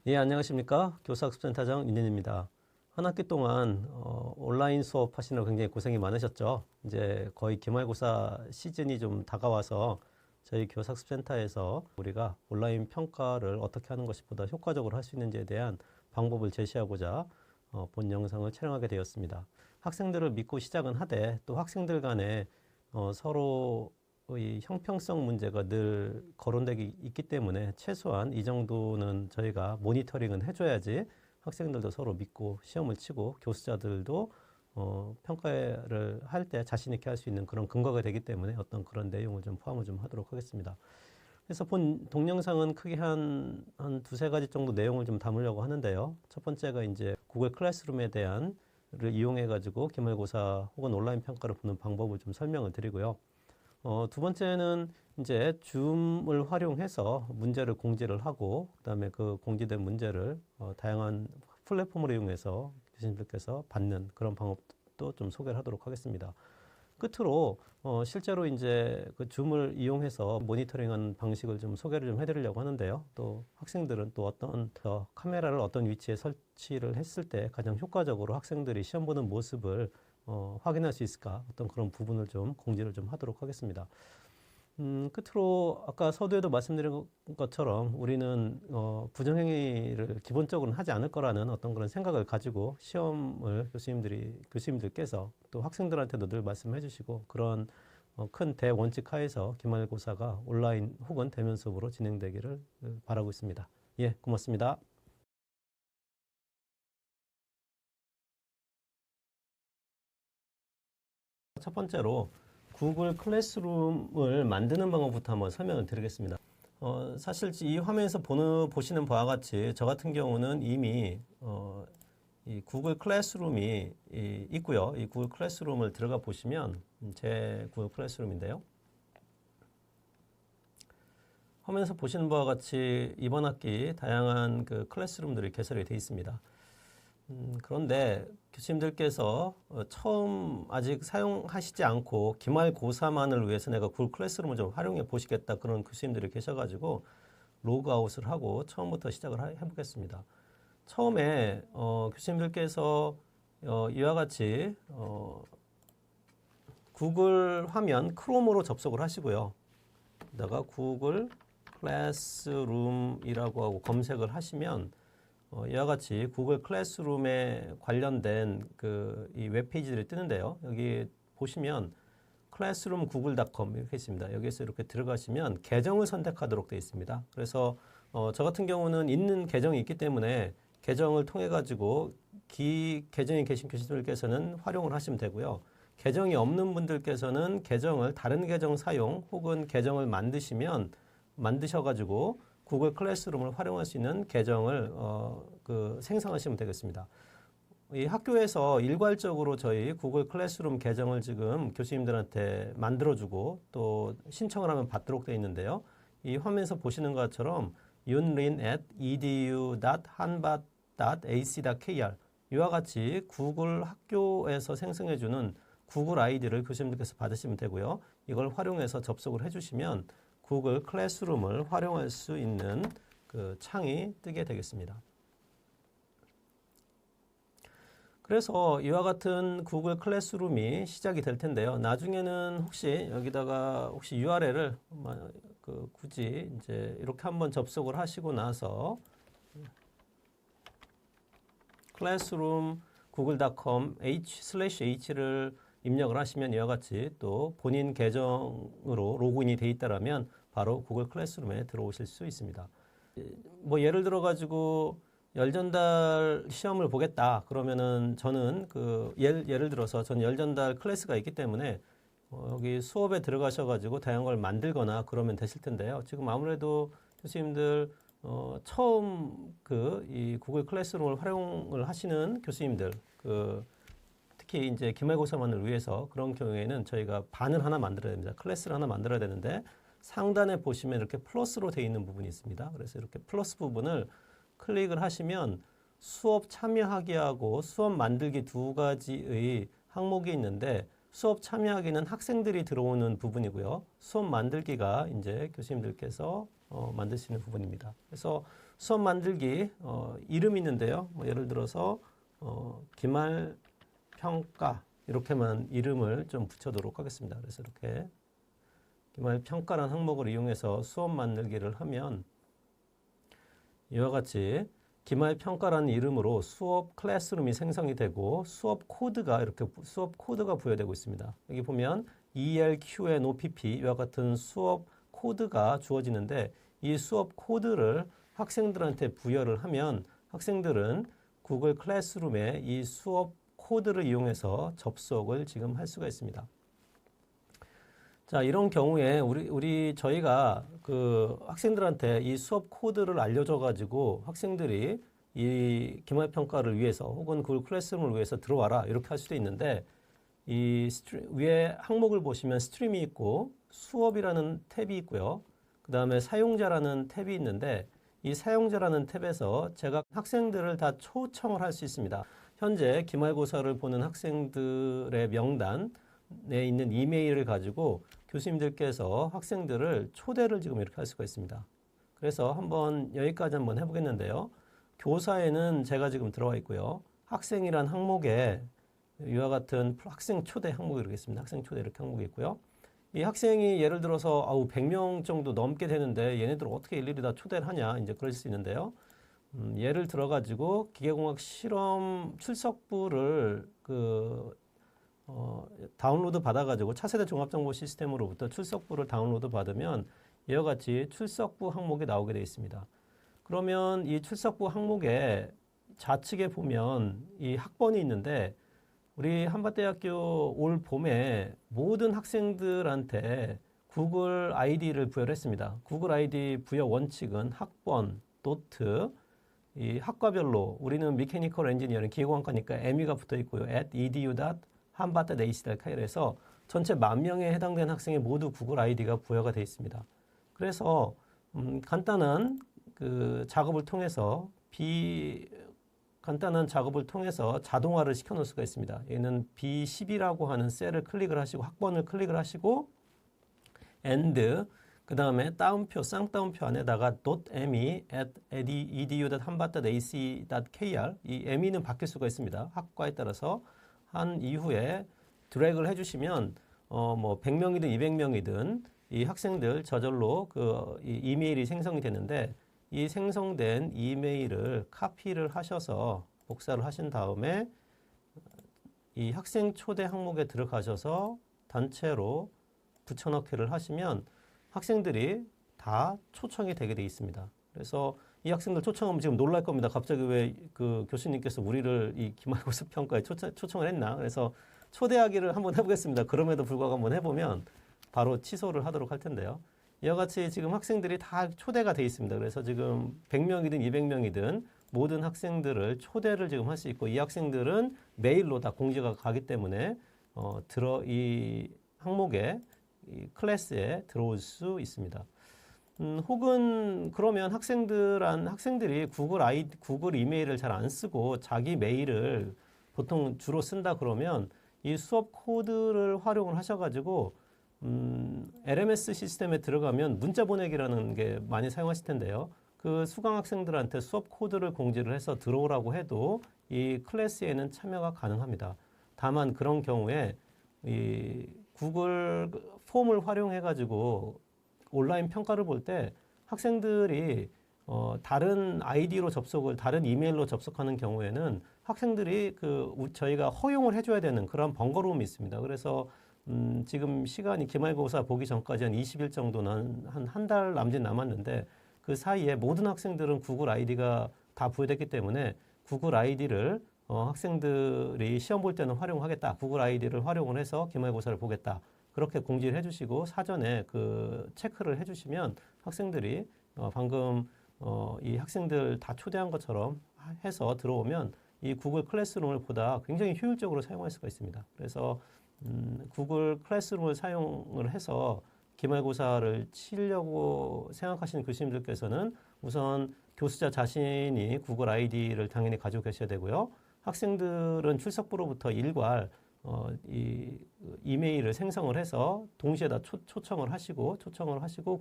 예, 안녕하십니까. 교사학습센터장 윤현입니다. 한 학기 동안 온라인 수업 하시느라 굉장히 고생이 많으셨죠. 이제 거의 기말고사 시즌이 좀 다가와서 저희 교사학습센터에서 우리가 온라인 평가를 어떻게 하는 것이 보다 효과적으로 할 수 있는지에 대한 방법을 제시하고자 본 영상을 촬영하게 되었습니다. 학생들을 믿고 시작은 하되 또 학생들 간에 서로의 형평성 문제가 늘 거론되기 있기 때문에 최소한 이 정도는 저희가 모니터링은 해줘야지 학생들도 서로 믿고 시험을 치고 교수자들도 평가를 할 때 자신 있게 할 수 있는 그런 근거가 되기 때문에 어떤 그런 내용을 좀 포함을 좀 하도록 하겠습니다. 그래서 본 동영상은 크게 한 두세 가지 정도 내용을 좀 담으려고 하는데요. 첫 번째가 이제 구글 클래스룸에 대한 를 이용해 가지고 기말고사 혹은 온라인 평가를 보는 방법을 좀 설명을 드리고요. 두 번째는 이제 줌을 활용해서 문제를 공지를 하고 그다음에 그 공지된 문제를 다양한 플랫폼을 이용해서 교수님들께서 받는 그런 방법도 좀 소개를 하도록 하겠습니다. 끝으로 실제로 이제 그 줌을 이용해서 모니터링하는 방식을 좀 소개를 좀 해드리려고 하는데요. 또 학생들은 또 어떤 카메라를 어떤 위치에 설치를 했을 때 가장 효과적으로 학생들이 시험 보는 모습을 확인할 수 있을까 어떤 그런 부분을 좀 공지를 좀 하도록 하겠습니다. 끝으로 아까 서두에도 말씀드린 것처럼 우리는 부정행위를 기본적으로는 하지 않을 거라는 어떤 그런 생각을 가지고 시험을 교수님들께서 또 학생들한테도 늘 말씀해 주시고 그런 큰 대원칙 하에서 기말고사가 온라인 혹은 대면 수업으로 진행되기를 바라고 있습니다. 예, 고맙습니다. 첫 번째로 구글 클래스룸을 만드는 방법부터 한번 설명을 드리겠습니다. 사실 이 화면에서 보시는 바와 같이 저 같은 경우는 이미 이 구글 클래스룸이 있고요. 이 구글 클래스룸을 들어가 보시면 제 구글 클래스룸인데요. 화면에서 보시는 바와 같이 이번 학기 다양한 그 클래스룸들이 개설이 되어 있습니다. 그런데 교수님들께서 처음 아직 사용하시지 않고 기말고사만을 위해서 내가 구글 클래스룸을 좀 활용해 보시겠다 그런 교수님들이 계셔가지고 로그아웃을 하고 처음부터 시작을 해보겠습니다. 처음에 교수님들께서 이와 같이 구글 화면 크롬으로 접속을 하시고요. 다가 구글 클래스룸이라고 하고 검색을 하시면 이와 같이 구글 클래스룸에 관련된 이 웹페이지들이 뜨는데요. 여기 보시면 클래스룸 구글.com 이렇게 있습니다. 여기서 이렇게 들어가시면 계정을 선택하도록 되어 있습니다. 그래서 저 같은 경우는 있는 계정이 있기 때문에 계정을 통해 가지고 계정에 계신 교수님들께서는 활용을 하시면 되고요. 계정이 없는 분들께서는 다른 계정 사용 혹은 계정을 만드셔가지고 구글 클래스룸을 활용할 수 있는 계정을 생성하시면 되겠습니다. 이 학교에서 일괄적으로 저희 구글 클래스룸 계정을 지금 교수님들한테 만들어주고 또 신청을 하면 받도록 되어 있는데요. 이 화면에서 보시는 것처럼 yunlin@edu.hanbat.ac.kr 이와 같이 구글 학교에서 생성해주는 구글 아이디를 교수님들께서 받으시면 되고요. 이걸 활용해서 접속을 해주시면 구글 클래스룸을 활용할 수 있는 그 창이 뜨게 되겠습니다. 그래서 이와 같은 구글 클래스룸이 시작이 될 텐데요. 나중에는 혹시 여기다가 URL을 굳이 이제 이렇게 한번 접속을 하시고 나서 클래스룸 구글.com h/h를 입력을 하시면 이와 같이 또 본인 계정으로 로그인이 돼 있다라면 바로 구글 클래스룸에 들어오실 수 있습니다. 뭐 예를 들어 가지고 열전달 시험을 보겠다 그러면은 저는 예를 들어서 저는 열전달 클래스가 있기 때문에 여기 수업에 들어가셔 가지고 다양한 걸 만들거나 그러면 되실 텐데요. 지금 아무래도 교수님들 처음 이 구글 클래스룸을 활용을 하시는 교수님들 특히 이제 기말고사만을 위해서 그런 경우에는 저희가 반을 하나 만들어야 됩니다. 클래스를 하나 만들어야 되는데 상단에 보시면 이렇게 플러스로 되어 있는 부분이 있습니다. 그래서 이렇게 플러스 부분을 클릭을 하시면 수업 참여하기하고 수업 만들기 두 가지의 항목이 있는데 수업 참여하기는 학생들이 들어오는 부분이고요. 수업 만들기가 이제 교수님들께서 만들 수 있는 부분입니다. 그래서 수업 만들기 이름이 있는데요. 뭐 예를 들어서 기말 평가 이렇게만 이름을 좀 붙여도록 하겠습니다. 그래서 이렇게 기말 평가라는 항목을 이용해서 수업 만들기를 하면 이와 같이 기말 평가라는 이름으로 수업 클래스룸이 생성이 되고 수업 코드가 이렇게 수업 코드가 부여되고 있습니다. 여기 보면 ELQN OPP 이와 같은 수업 코드가 주어지는데 이 수업 코드를 학생들한테 부여를 하면 학생들은 구글 클래스룸에 이 수업 코드를 이용해서 접속을 지금 할 수가 있습니다. 자, 이런 경우에 저희가 그 학생들한테 이 수업 코드를 알려줘 가지고 학생들이 이 기말 평가를 위해서 혹은 구글 클래스룸을 위해서 들어와라 이렇게 할 수도 있는데 이 위에 항목을 보시면 스트림이 있고 수업이라는 탭이 있고요. 그 다음에 사용자라는 탭이 있는데 이 사용자라는 탭에서 제가 학생들을 다 초청을 할 수 있습니다. 현재 기말고사를 보는 학생들의 명단에 있는 이메일을 가지고 교수님들께서 학생들을 초대를 지금 이렇게 할 수가 있습니다. 그래서 여기까지 한번 해보겠는데요. 교사에는 제가 지금 들어와 있고요. 학생이란 항목에 이와 같은 학생 초대 항목이 이렇게 있습니다. 학생 초대 이렇게 항목이 있고요. 이 학생이 예를 들어서 100명 정도 넘게 되는데 얘네들 어떻게 일일이 다 초대를 하냐 이제 그럴 수 있는데요. 예를 들어 가지고 기계공학 실험 출석부를 다운로드 받아가지고 차세대 종합정보 시스템으로부터 출석부를 다운로드 받으면 이와 같이 출석부 항목이 나오게 되어 있습니다. 그러면 이 출석부 항목에 좌측에 보면 이 학번이 있는데 우리 한밭대학교 올 봄에 모든 학생들한테 구글 아이디를 부여를 했습니다. 구글 아이디 부여 원칙은 학번, 노트, 이 학과별로 우리는 미케니컬 엔지니어링 기계공학과니까 ME가 붙어 있고요. edu.hanbate.ac.kr에서 전체 10,000명에 해당되는 학생이 모두 구글 아이디가 부여가 되어 있습니다. 그래서 간단한 작업을 통해서 간단한 작업을 통해서 자동화를 시켜 놓을 수가 있습니다. 얘는 B10이라고 하는 셀을 클릭을 하시고 학번을 클릭을 하시고 and 그 다음에 따옴표, 쌍따옴표 안에다가 .me edu.hanbat.ac.kr 이 me는 바뀔 수가 있습니다. 학과에 따라서 한 이후에 드래그를 해주시면 뭐 100명이든 200명이든 이 학생들 저절로 이 이메일이 생성이 되는데 이 생성된 이메일을 카피를 하셔서 복사를 하신 다음에 이 학생 초대 항목에 들어가셔서 단체로 붙여넣기를 하시면 학생들이 다 초청이 되게 돼 있습니다. 그래서 이 학생들 초청하면 지금 놀랄 겁니다. 갑자기 왜 그 교수님께서 우리를 이 기말고사 평가에 초청을 했나? 그래서 초대하기를 한번 해보겠습니다. 그럼에도 불구하고 한번 해보면 바로 취소를 하도록 할 텐데요. 이와 같이 지금 학생들이 다 초대가 돼 있습니다. 그래서 지금 100명이든 200명이든 모든 학생들을 초대를 지금 할 수 있고 이 학생들은 메일로 다 공지가 가기 때문에 이 항목에 이 클래스에 들어올 수 있습니다. 혹은 그러면 학생들이 구글 이메일을 잘 안 쓰고 자기 메일을 보통 주로 쓴다 그러면 이 수업 코드를 활용을 하셔가지고 LMS 시스템에 들어가면 문자 보내기라는 게 많이 사용하실 텐데요. 그 수강 학생들한테 수업 코드를 공지를 해서 들어오라고 해도 이 클래스에는 참여가 가능합니다. 다만 그런 경우에 이 구글 폼을 활용해 가지고 온라인 평가를 볼 때 학생들이 다른 아이디로 다른 이메일로 접속하는 경우에는 학생들이 저희가 허용을 해줘야 되는 그런 번거로움이 있습니다. 그래서 지금 시간이 기말고사 보기 전까지 한 20일 정도는 한 달 남짓 남았는데 그 사이에 모든 학생들은 구글 아이디가 다 부여됐기 때문에 구글 아이디를 학생들이 시험 볼 때는 활용하겠다. 구글 아이디를 활용을 해서 기말고사를 보겠다. 그렇게 공지를 해주시고 사전에 체크를 해주시면 학생들이 방금 이 학생들 다 초대한 것처럼 해서 들어오면 이 구글 클래스룸을 보다 굉장히 효율적으로 사용할 수가 있습니다. 그래서 구글 클래스룸을 사용을 해서 기말고사를 치려고 생각하시는 교수님들께서는 우선 교수자 자신이 구글 아이디를 당연히 가지고 계셔야 되고요. 학생들은 출석부로부터 일괄 이 이메일을 생성을 해서 동시에 다 초청을 하시고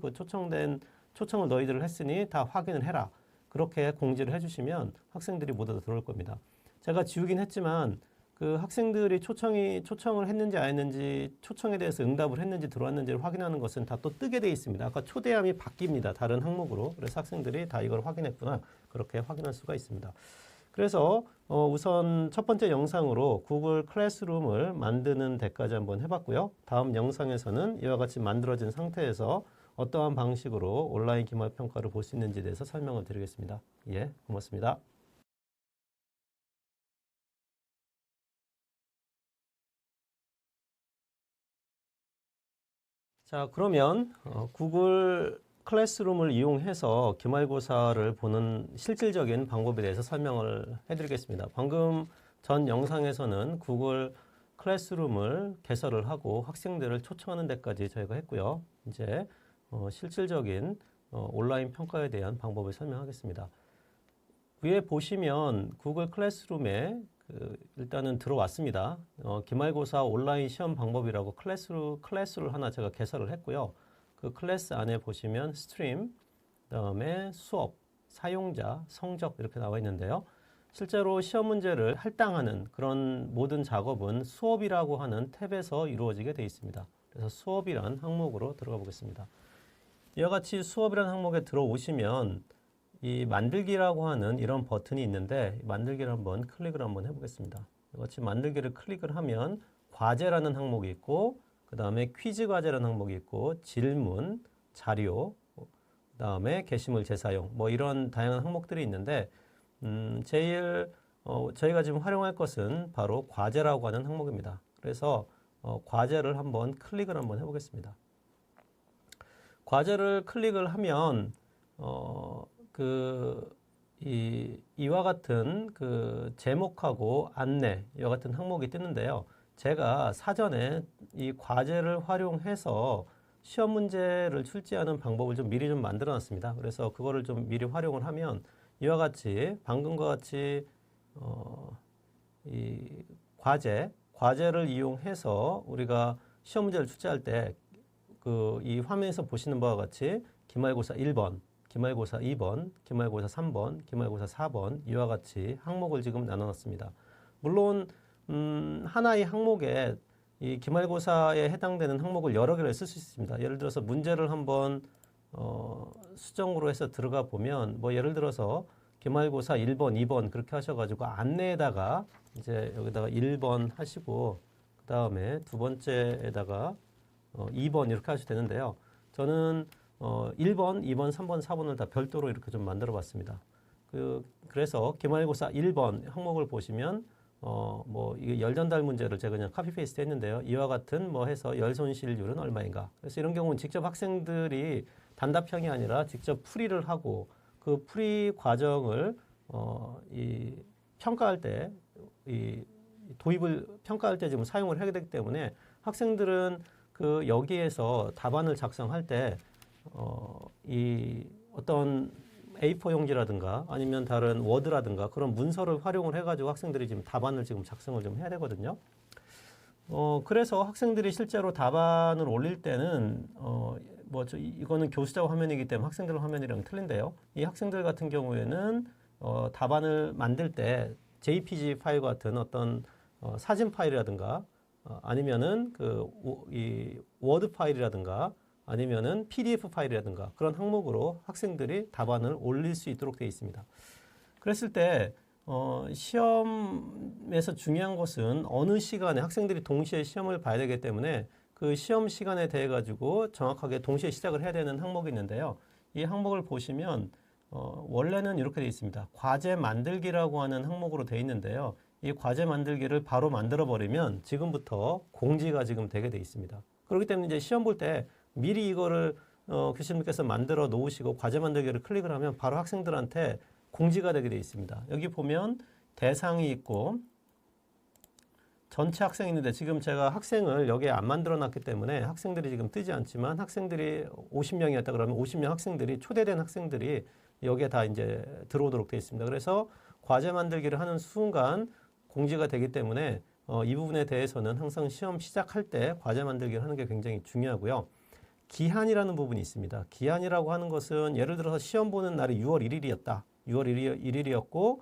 그 초청된 초청을 너희들 했으니 다 확인을 해라. 그렇게 공지를 해주시면 학생들이 모두 다 들어올 겁니다. 제가 지우긴 했지만 그 학생들이 초청을 했는지 안 했는지, 초청에 대해서 응답을 했는지 들어왔는지를 확인하는 것은 다 또 뜨게 돼 있습니다. 아까 초대함이 바뀝니다. 다른 항목으로. 그래서 학생들이 다 이걸 확인했구나. 그렇게 확인할 수가 있습니다. 그래서 우선 첫 번째 영상으로 구글 클래스룸을 만드는 데까지 한번 해봤고요. 다음 영상에서는 이와 같이 만들어진 상태에서 어떠한 방식으로 온라인 기말평가를 볼 수 있는지에 대해서 설명을 드리겠습니다. 예, 고맙습니다. 자, 그러면 구글 클래스룸을 이용해서 기말고사를 보는 실질적인 방법에 대해서 설명을 해드리겠습니다. 방금 전 영상에서는 구글 클래스룸을 개설을 하고 학생들을 초청하는 데까지 저희가 했고요. 이제 실질적인 온라인 평가에 대한 방법을 설명하겠습니다. 위에 보시면 구글 클래스룸에 일단은 들어왔습니다. 기말고사 온라인 시험 방법이라고 클래스를 하나 제가 개설을 했고요. 그 클래스 안에 보시면 스트림, 그다음에 수업, 사용자, 성적 이렇게 나와 있는데요. 실제로 시험 문제를 할당하는 그런 모든 작업은 수업이라고 하는 탭에서 이루어지게 되어 있습니다. 그래서 수업이란 항목으로 들어가 보겠습니다. 이와 같이 수업이라는 항목에 들어오시면 이 만들기라고 하는 이런 버튼이 있는데 만들기를 한번 클릭을 한번 해보겠습니다. 이와 같이 만들기를 클릭을 하면 과제라는 항목이 있고 그 다음에 퀴즈 과제라는 항목이 있고 질문, 자료, 그 다음에 게시물 재사용 뭐 이런 다양한 항목들이 있는데 제일 저희가 지금 활용할 것은 바로 과제라고 하는 항목입니다. 그래서 과제를 한번 클릭을 한번 해보겠습니다. 과제를 클릭을 하면 이와 같은 그 제목하고 안내 이와 같은 항목이 뜨는데요. 제가 사전에 이 과제를 활용해서 시험 문제를 출제하는 방법을 좀 미리 좀 만들어 놨습니다. 그래서 그거를 좀 미리 활용을 하면 이와 같이 방금과 같이 이 과제를 이용해서 우리가 시험 문제를 출제할 때 이 화면에서 보시는 바와 같이 기말고사 1번, 기말고사 2번, 기말고사 3번, 기말고사 4번 이와 같이 항목을 지금 나눠놨습니다. 물론 하나의 항목에 이 기말고사에 해당되는 항목을 여러 개를 쓸 수 있습니다. 예를 들어서 문제를 한번 수정으로 해서 들어가 보면 뭐 예를 들어서 기말고사 1번, 2번 그렇게 하셔가지고 안내에다가 이제 여기다가 1번 하시고 그 다음에 두 번째에다가 2번 이렇게 하셔도 되는데요. 저는 1번, 2번, 3번, 4번을 다 별도로 이렇게 좀 만들어 봤습니다. 그래서 기말고사 1번 항목을 보시면 뭐 이게 열 전달 문제를 제가 그냥 카피 페이스트 했는데요. 이와 같은 뭐 해서 열 손실률은 얼마인가. 그래서 이런 경우는 직접 학생들이 단답형이 아니라 직접 풀이를 하고 그 풀이 과정을 이 평가할 때 이 도입을 평가할 때 지금 사용을 하게 되기 때문에 학생들은 그 여기에서 답안을 작성할 때 이 어떤 A4 용지라든가 아니면 다른 워드라든가 그런 문서를 활용을 해가지고 학생들이 지금 답안을 지금 작성을 좀 해야 되거든요. 그래서 학생들이 실제로 답안을 올릴 때는 이거는 교수자 화면이기 때문에 학생들 화면이랑 틀린데요. 이 학생들 같은 경우에는 답안을 만들 때 JPG 파일 같은 어떤 사진 파일이라든가 아니면은 이 워드 파일이라든가 아니면은 PDF 파일이라든가 그런 항목으로 학생들이 답안을 올릴 수 있도록 되어 있습니다. 그랬을 때 시험에서 중요한 것은 어느 시간에 학생들이 동시에 시험을 봐야 되기 때문에 그 시험 시간에 대해 가지고 정확하게 동시에 시작을 해야 되는 항목이 있는데요. 이 항목을 보시면 원래는 이렇게 되어 있습니다. 과제 만들기라고 하는 항목으로 되어 있는데요. 이 과제 만들기를 바로 만들어 버리면 지금부터 공지가 지금 되게 되어 있습니다. 그렇기 때문에 이제 시험 볼 때 미리 이거를 교수님께서 만들어 놓으시고 과제 만들기를 클릭을 하면 바로 학생들한테 공지가 되게 되어 있습니다. 여기 보면 대상이 있고 전체 학생이 있는데 지금 제가 학생을 여기에 안 만들어 놨기 때문에 학생들이 지금 뜨지 않지만 학생들이 50명이었다 그러면 50명 학생들이 초대된 학생들이 여기에 다 이제 들어오도록 되어 있습니다. 그래서 과제 만들기를 하는 순간 공지가 되기 때문에 이 부분에 대해서는 항상 시험 시작할 때 과제 만들기를 하는 게 굉장히 중요하고요. 기한이라는 부분이 있습니다. 기한이라고 하는 것은 예를 들어서 시험 보는 날이 6월 1일이었다. 6월 1일이었고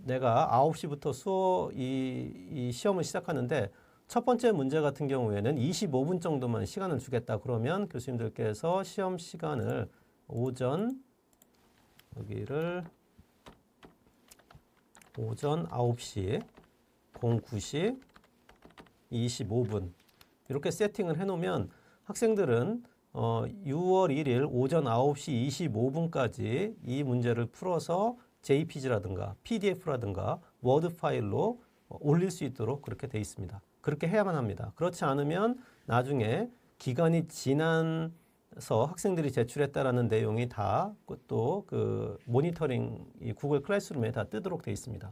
내가 9시부터 이 시험을 시작하는데 첫 번째 문제 같은 경우에는 25분 정도만 시간을 주겠다. 그러면 교수님들께서 시험 시간을 오전 9시, 09시, 25분 이렇게 세팅을 해놓으면 학생들은 6월 1일 오전 9시 25분까지 이 문제를 풀어서 JPG라든가 PDF라든가 워드 파일로 올릴 수 있도록 그렇게 돼 있습니다. 그렇게 해야만 합니다. 그렇지 않으면 나중에 기간이 지나서 학생들이 제출했다라는 내용이 다 또 그 모니터링 이 구글 클래스룸에 다 뜨도록 돼 있습니다.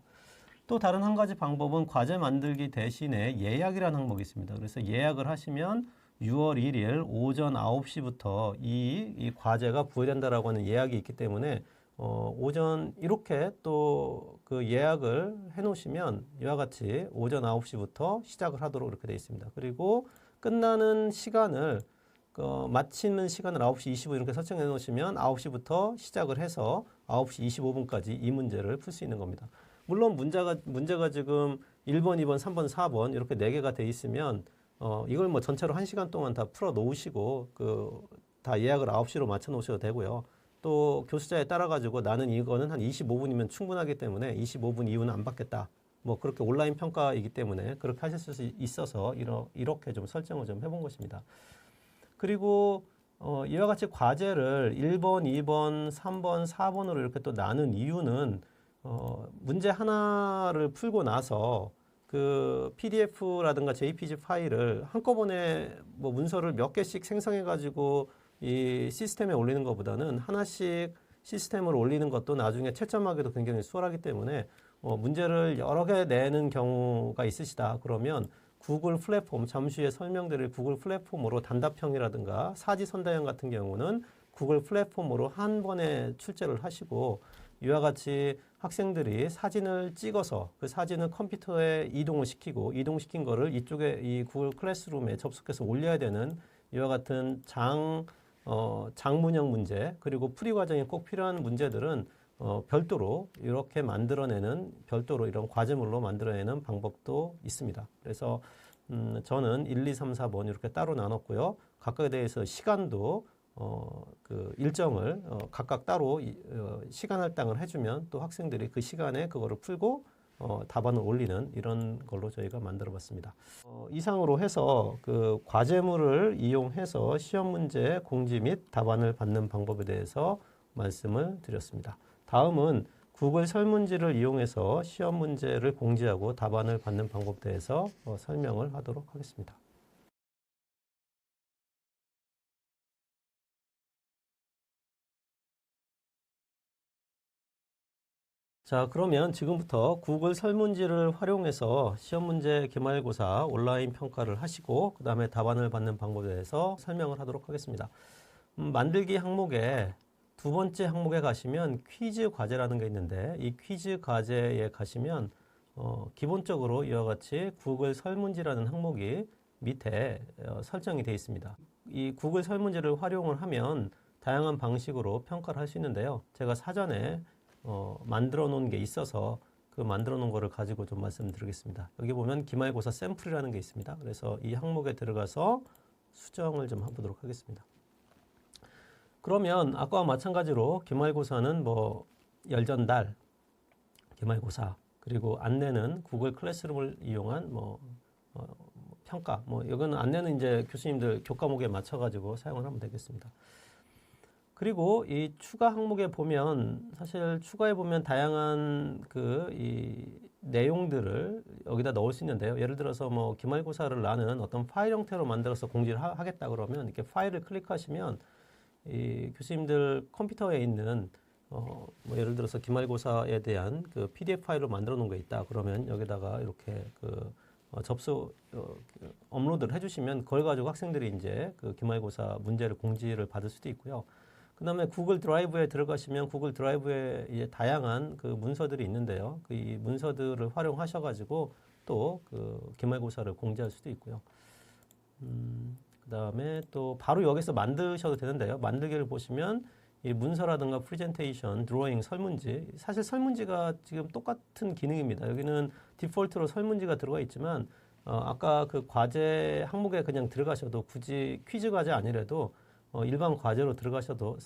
또 다른 한 가지 방법은 과제 만들기 대신에 예약이라는 항목이 있습니다. 그래서 예약을 하시면 6월 1일 오전 9시부터 이 과제가 부여된다라고 하는 예약이 있기 때문에 오전 이렇게 또 그 예약을 해 놓으시면 이와 같이 오전 9시부터 시작을 하도록 이렇게 되어 있습니다. 그리고 끝나는 시간을 마치는 시간을 9시 20분 이렇게 설정해 놓으시면 9시부터 시작을 해서 9시 25분까지 이 문제를 풀 수 있는 겁니다. 물론 문제가 지금 1번, 2번, 3번, 4번 이렇게 4개가 돼 있으면 이걸 뭐 전체로 1시간 동안 다 풀어 놓으시고 다 예약을 9시로 맞춰 놓으셔도 되고요. 또 교수자에 따라 가지고 나는 이거는 한 25분이면 충분하기 때문에 25분 이후는 안 받겠다. 뭐 그렇게 온라인 평가이기 때문에 그렇게 하실 수 있어서 이렇게 좀 설정을 좀 해본 것입니다. 그리고 이와 같이 과제를 1번, 2번, 3번, 4번으로 이렇게 또 나눈 이유는 문제 하나를 풀고 나서 그 PDF라든가 JPG 파일을 한꺼번에 뭐 문서를 몇 개씩 생성해 가지고 이 시스템에 올리는 것보다는 하나씩 시스템을 올리는 것도 나중에 채점하기도 굉장히 수월하기 때문에 문제를 여러 개 내는 경우가 있으시다. 그러면 구글 플랫폼, 잠시 후에 설명드릴 구글 플랫폼으로 단답형이라든가 사지선다형 같은 경우는 구글 플랫폼으로 한 번에 출제를 하시고 이와 같이 학생들이 사진을 찍어서 그 사진을 컴퓨터에 이동을 시키고 이동시킨 거를 이쪽에 이 구글 클래스룸에 접속해서 올려야 되는 이와 같은 장문형 문제 그리고 풀이 과정이 꼭 필요한 문제들은 별도로 이렇게 별도로 이런 과제물로 만들어내는 방법도 있습니다. 그래서 저는 1, 2, 3, 4번 이렇게 따로 나눴고요. 각각에 대해서 시간도 그 일정을 각각 따로 시간 할당을 해주면 또 학생들이 그 시간에 그거를 풀고 답안을 올리는 이런 걸로 저희가 만들어 봤습니다. 이상으로 해서 그 과제물을 이용해서 시험 문제 공지 및 답안을 받는 방법에 대해서 말씀을 드렸습니다. 다음은 구글 설문지를 이용해서 시험 문제를 공지하고 답안을 받는 방법에 대해서 설명을 하도록 하겠습니다. 자, 그러면 지금부터 구글 설문지를 활용해서 시험 문제 기말고사 온라인 평가를 하시고 그 다음에 답안을 받는 방법에 대해서 설명을 하도록 하겠습니다. 만들기 항목에 두 번째 항목에 가시면 퀴즈 과제라는 게 있는데 이 퀴즈 과제에 가시면 기본적으로 이와 같이 구글 설문지라는 항목이 밑에 설정이 되어 있습니다. 이 구글 설문지를 활용을 하면 다양한 방식으로 평가를 할 수 있는데요. 제가 사전에 만들어 놓은 게 있어서 그 만들어 놓은 거를 가지고 좀 말씀드리겠습니다. 여기 보면 기말고사 샘플이라는 게 있습니다. 그래서 이 항목에 들어가서 수정을 좀 해보도록 하겠습니다. 그러면 아까와 마찬가지로 기말고사는 뭐 열전달, 기말고사 그리고 안내는 구글 클래스룸을 이용한 평가 이거는 안내는 이제 교수님들 교과목에 맞춰가지고 사용을 하면 되겠습니다. 그리고 이 추가 항목에 보면 사실 추가해 보면 다양한 이 내용들을 여기다 넣을 수 있는데요. 예를 들어서 뭐 기말고사를 나는 어떤 파일 형태로 만들어서 공지를 하겠다 그러면 이렇게 파일을 클릭하시면 이 교수님들 컴퓨터에 있는 뭐 예를 들어서 기말고사에 대한 그 PDF 파일로 만들어 놓은 거 있다 그러면 여기다가 이렇게 업로드를 해주시면 그걸 가지고 학생들이 이제 그 기말고사 문제를 공지를 받을 수도 있고요. 그 다음에 구글 드라이브에 들어가시면 구글 드라이브에 이제 다양한 그 문서들이 있는데요. 이 문서들을 활용하셔가지고 또 그 기말고사를 공지할 수도 있고요. 그 그다음에 또 바로 여기서 만드셔도 되는데요. 만들기를 보시면 이 문서라든가 프레젠테이션, 드로잉, 설문지, 사실 설문지가 지금 똑같은 기능입니다. 여기는 디폴트로 설문지가 들어가 있지만 아까 그 과제 항목에 그냥 들어가셔도 굳이 퀴즈 과제 아니라도 일반 과제로 들어가셔도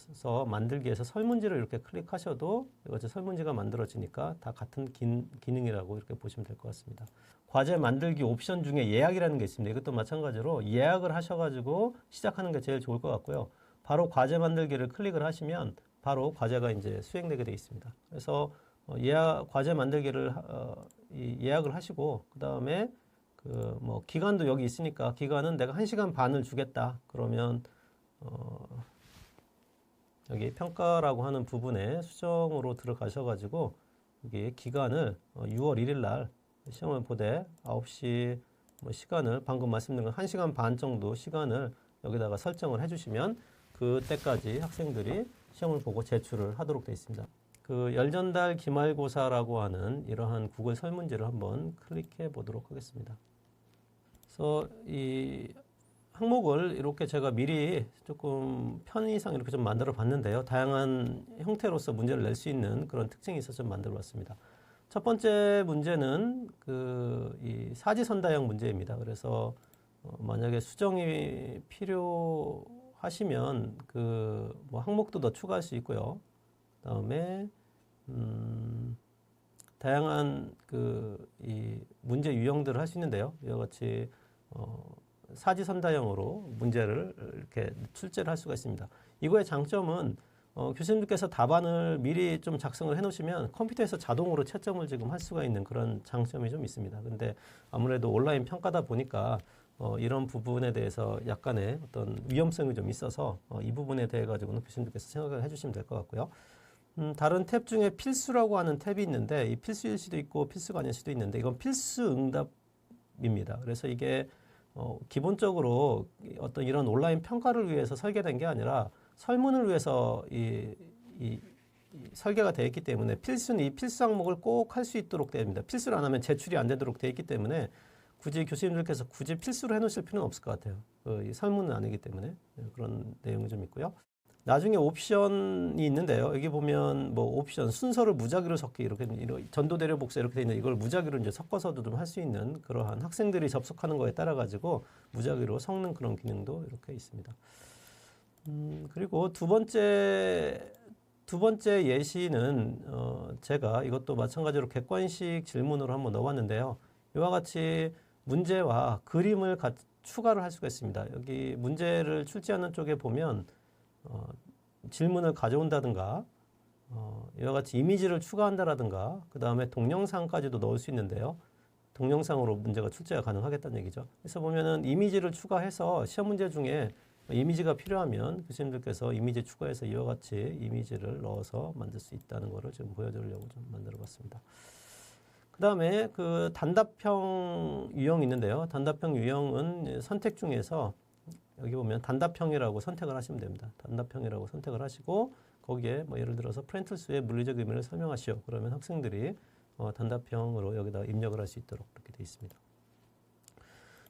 만들기에서 설문지를 이렇게 클릭하셔도 이것이 설문지가 만들어지니까 다 같은 기능이라고 이렇게 보시면 될 것 같습니다. 과제 만들기 옵션 중에 예약이라는 게 있습니다. 이것도 마찬가지로 예약을 하셔가지고 시작하는 게 제일 좋을 것 같고요. 바로 과제 만들기를 클릭을 하시면 바로 과제가 이제 수행되게 되어 있습니다. 그래서 과제 만들기를 예약을 하시고 그 다음에 그 뭐 기간도 여기 있으니까 기간은 내가 1시간 반을 주겠다. 그러면 여기 평가라고 하는 부분에 수정으로 들어가셔가지고 여기 기간을 6월 1일 날 시험을 보되 9시 뭐 시간을 방금 말씀드린 1시간 반 정도 시간을 여기다가 설정을 해주시면 그때까지 학생들이 시험을 보고 제출을 하도록 되어 있습니다. 그 열전달 기말고사라고 하는 이러한 구글 설문지를 한번 클릭해 보도록 하겠습니다. 그래서 이 항목을 이렇게 제가 미리 조금 편의상 이렇게 좀 만들어 봤는데요. 다양한 형태로서 문제를 낼 수 있는 그런 특징이 있어서 좀 만들어 봤습니다. 첫 번째 문제는 이 사지선다형 문제입니다. 그래서 만약에 수정이 필요하시면 뭐 항목도 더 추가할 수 있고요. 그다음에 다양한 이 문제 유형들을 할 수 있는데요. 이와 같이 사지선다형으로 문제를 이렇게 출제를 할 수가 있습니다. 이거의 장점은 교수님들께서 답안을 미리 좀 작성을 해 놓으시면 컴퓨터에서 자동으로 채점을 지금 할 수가 있는 그런 장점이 좀 있습니다. 근데 아무래도 온라인 평가다 보니까 이런 부분에 대해서 약간의 어떤 위험성이 좀 있어서 이 부분에 대해 가지고는 교수님들께서 생각을 해주시면 될 것 같고요. 다른 탭 중에 필수라고 하는 탭이 있는데 이 필수일 수도 있고 필수가 아닐 수도 있는데 이건 필수 응답입니다. 그래서 이게 기본적으로 어떤 이런 온라인 평가를 위해서 설계된 게 아니라 설문을 위해서 이 설계가 되어 있기 때문에 필수는 이 필수 항목을 꼭 할 수 있도록 되어 있습니다. 필수를 안 하면 제출이 안 되도록 되어 있기 때문에 굳이 교수님들께서 굳이 필수로 해놓으실 필요는 없을 것 같아요. 이 설문은 아니기 때문에 그런 내용이 좀 있고요. 나중에 옵션이 있는데요. 여기 보면 뭐 옵션 순서를 무작위로 섞기 이렇게 전도대려 복사 이렇게 돼 있는데 이걸 무작위로 이제 섞어서도 좀 할 수 있는 그러한 학생들이 접속하는 거에 따라 가지고 무작위로 섞는 그런 기능도 이렇게 있습니다. 그리고 두 번째 예시는 제가 이것도 마찬가지로 객관식 질문으로 한번 넣어봤는데요. 이와 같이 문제와 그림을 추가를 할 수가 있습니다. 여기 문제를 출제하는 쪽에 보면 질문을 가져온다든가 이와 같이 이미지를 추가한다라든가 그 다음에 동영상까지도 넣을 수 있는데요. 동영상으로 문제가 출제가 가능하겠다는 얘기죠. 그래서 보면은 이미지를 추가해서 시험 문제 중에 이미지가 필요하면 교수님들께서 이미지 추가해서 이와 같이 이미지를 넣어서 만들 수 있다는 것을 지금 보여드리려고 좀 만들어 봤습니다. 그 다음에 그 단답형 유형이 있는데요. 단답형 유형은 선택 중에서 여기 보면 단답형이라고 선택을 하시면 됩니다. 단답형이라고 선택을 하시고 거기에 뭐 예를 들어서 프렌틀스의 물리적 의미를 설명하시오. 그러면 학생들이 단답형으로 여기다 입력을 할 수 있도록 그렇게 되어 있습니다.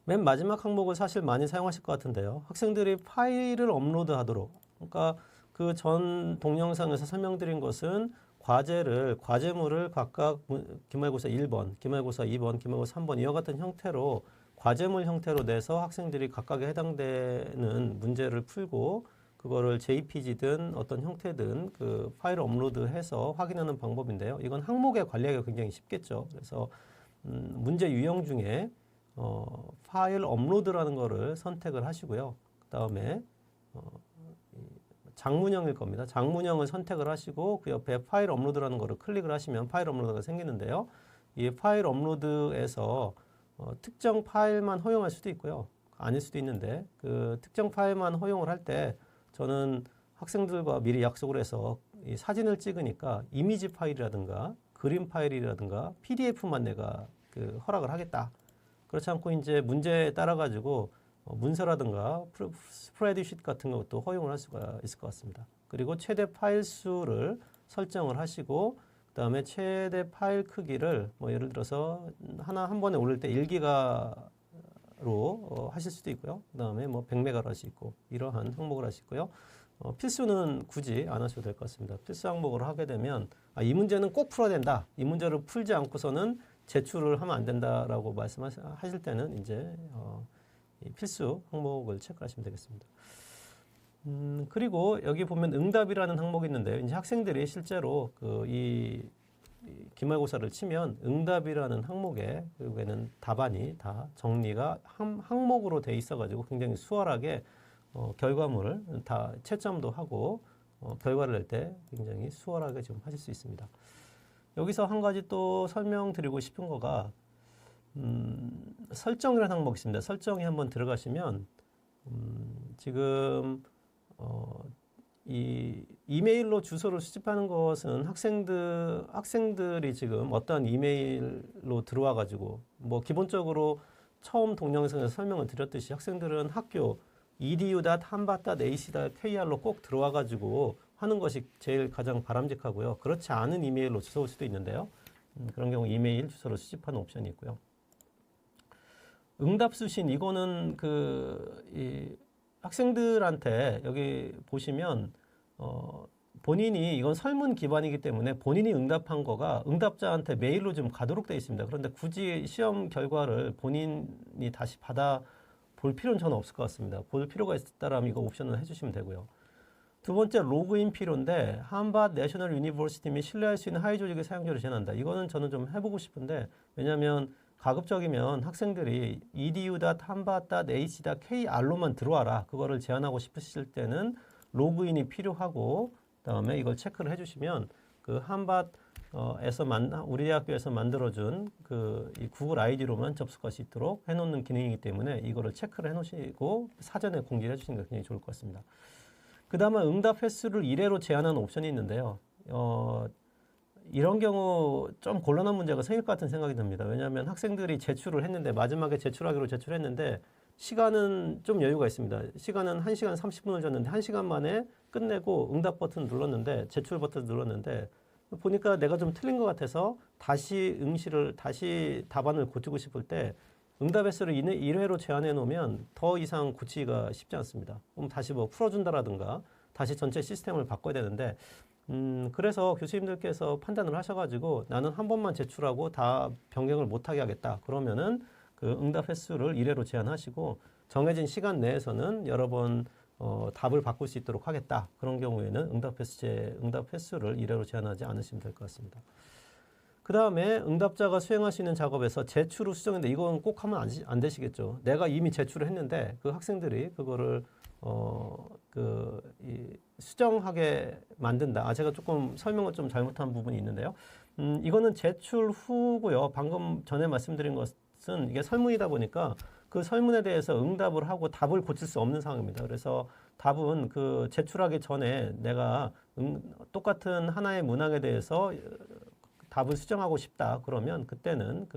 맨 마지막 항목을 사실 많이 사용하실 것 같은데요. 학생들이 파일을 업로드하도록. 그러니까 그 전 동영상에서 설명드린 것은 과제물을 각각 기말고사 1번, 기말고사 2번, 기말고사 3번 이와 같은 형태로 과제물 형태로 내서 학생들이 각각에 해당되는 문제를 풀고 그거를 JPG든 어떤 형태든 그 파일을 업로드해서 확인하는 방법인데요. 이건 항목에 관리하기가 굉장히 쉽겠죠. 그래서 문제 유형 중에 파일 업로드라는 거를 선택을 하시고요. 그 다음에 장문형일 겁니다. 장문형을 선택을 하시고 그 옆에 파일 업로드라는 거를 클릭을 하시면 파일 업로드가 생기는데요. 이 파일 업로드에서 특정 파일만 허용할 수도 있고요. 아닐 수도 있는데 그 특정 파일만 허용을 할 때 저는 학생들과 미리 약속을 해서 이 사진을 찍으니까 이미지 파일이라든가 그림 파일이라든가 PDF만 내가 그 허락을 하겠다. 그렇지 않고 이제 문제에 따라 가지고 문서라든가 스프레드शी트 같은 것도 허용을 할 수가 있을 것 같습니다. 그리고 최대 파일 수를 설정을 하시고 그 다음에 최대 파일 크기를 뭐 예를 들어서 한 번에 올릴 때 1기가 하실 수도 있고요. 그다음에 뭐 100메가로 할 수 있고 이러한 항목을 할 수 있고요. 필수는 굳이 안 하셔도 될 것 같습니다. 필수 항목을 하게 되면 이 문제는 꼭 풀어야 된다. 이 문제를 풀지 않고서는 제출을 하면 안 된다라고 말씀하실 때는 이제 이 필수 항목을 체크하시면 되겠습니다. 그리고 여기 보면 응답이라는 항목이 있는데요. 이제 학생들이 실제로 이 기말고사를 치면 응답이라는 항목에 결국에는 답안이 다 정리가 항목으로 돼 있어가지고 굉장히 수월하게 결과물을 다 채점도 하고 결과를 낼 때 굉장히 수월하게 좀 하실 수 있습니다. 여기서 한 가지 또 설명드리고 싶은 거가 설정이라는 항목이 있습니다. 설정이 한번 들어가시면 지금 이 이메일로 주소를 수집하는 것은 학생들이 지금 어떠한 이메일로 들어와 가지고 뭐 기본적으로 처음 동영상에서 설명을 드렸듯이 학생들은 학교 edu.hanbat.ac.kr로 꼭 들어와 가지고 하는 것이 제일 가장 바람직하고요. 그렇지 않은 이메일로 주소 올 수도 있는데요. 그런 경우 이메일 주소를 수집하는 옵션이 있고요. 응답 수신 이거는 이 학생들한테 여기 보시면 본인이 이건 설문 기반이기 때문에 본인이 응답한 거가 응답자한테 메일로 좀 가도록 되어 있습니다. 그런데 굳이 시험 결과를 본인이 다시 받아 볼 필요는 저는 없을 것 같습니다. 볼 필요가 있다라면 이거 옵션을 해주시면 되고요. 두 번째 로그인 필요인데 한밭 내셔널 유니버시티 및 신뢰할 수 있는 하위 조직의 사용자를 제한한다. 이거는 저는 좀 해보고 싶은데 왜냐하면 가급적이면 학생들이 edu.hanbat.ac.kr로만 들어와라. 그거를 제한하고 싶으실 때는 로그인이 필요하고 그다음에 이걸 체크를 해주시면 그 우리 학교에서 만들어준 이 구글 아이디로만 접속할 수 있도록 해놓는 기능이기 때문에 이거를 체크를 해놓으시고 사전에 공지를 해주시는 게 굉장히 좋을 것 같습니다. 그 다음에 응답 횟수를 1회로 제한하는 옵션이 있는데요. 이런 경우 좀 곤란한 문제가 생길 것 같은 생각이 듭니다. 왜냐하면 학생들이 제출을 했는데 마지막에 제출하기로 제출했는데 시간은 좀 여유가 있습니다. 시간은 1시간 30분을 줬는데 1시간 만에 끝내고 응답 버튼 눌렀는데 제출 버튼 눌렀는데 보니까 내가 좀 틀린 것 같아서 다시 답안을 고치고 싶을 때 응답 횟수를 1회로 제한해 놓으면 더 이상 고치기가 쉽지 않습니다. 그럼 다시 뭐 풀어준다라든가 다시 전체 시스템을 바꿔야 되는데 그래서 교수님들께서 판단을 하셔가지고 나는 한 번만 제출하고 다 변경을 못하게 하겠다. 그러면은 그 응답 횟수를 1회로 제한하시고 정해진 시간 내에서는 여러 번 답을 바꿀 수 있도록 하겠다. 그런 경우에는 응답 횟수를 1회로 제한하지 않으시면 될 것 같습니다. 그 다음에 응답자가 수행할 수 있는 작업에서 제출 후 수정인데 이건 꼭 하면 안 되시겠죠. 내가 이미 제출을 했는데 그 학생들이 그거를 수정하게 만든다. 제가 조금 설명을 좀 잘못한 부분이 있는데요. 이거는 제출 후고요. 방금 전에 말씀드린 것은 이게 설문이다 보니까 그 설문에 대해서 응답을 하고 답을 고칠 수 없는 상황입니다. 그래서 답은 그 제출하기 전에 내가 똑같은 하나의 문항에 대해서 답을 수정하고 싶다. 그러면 그때는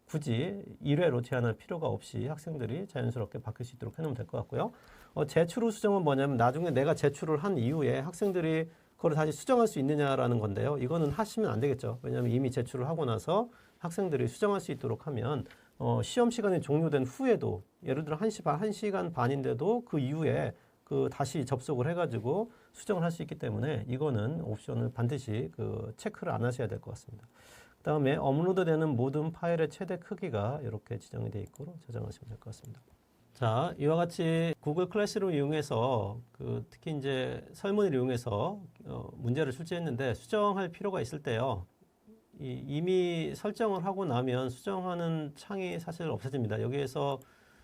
굳이 1회로 제한할 필요가 없이 학생들이 자연스럽게 바뀔 수 있도록 해놓으면 될 것 같고요. 제출 후 수정은 뭐냐면 나중에 내가 제출을 한 이후에 학생들이 그걸 다시 수정할 수 있느냐라는 건데요. 이거는 하시면 안 되겠죠. 왜냐하면 이미 제출을 하고 나서 학생들이 수정할 수 있도록 하면 시험 시간이 종료된 후에도 예를 들어 1시간 반인데도 그 이후에 다시 접속을 해가지고 수정을 할 수 있기 때문에 이거는 옵션을 반드시 체크를 안 하셔야 될 것 같습니다. 그 다음에 업로드되는 모든 파일의 최대 크기가 이렇게 지정이 되어 있고 저장하시면 될 것 같습니다. 자, 이와 같이 구글 클래스룸 이용해서 특히 이제 설문을 이용해서 문제를 출제했는데 수정할 필요가 있을 때요. 이미 설정을 하고 나면 수정하는 창이 사실 없어집니다. 여기에서